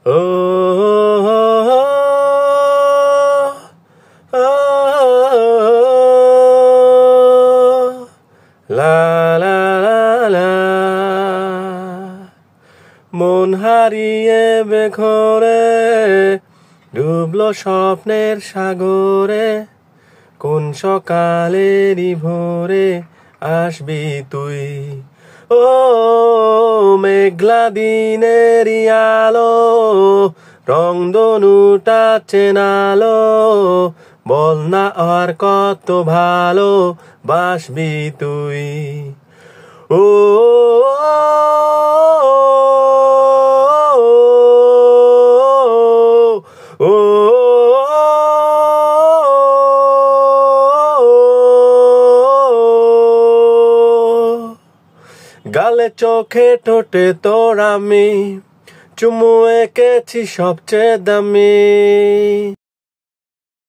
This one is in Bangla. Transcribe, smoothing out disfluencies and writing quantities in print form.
লা লা লা মন হারিয়ে বেঘরে ডুবলো স্বপ্নের সাগরে কোন সকালেরই ভোরে আসবি তুই ও মেঘলা দিনেরই আলো রংধনুটা চেনালো বল না আর কত ভালো বাসবি তুই ও ও গালে চোখে ঠোঁটে তোর আমি চুমু এঁকেছি সবচেয়ে দামি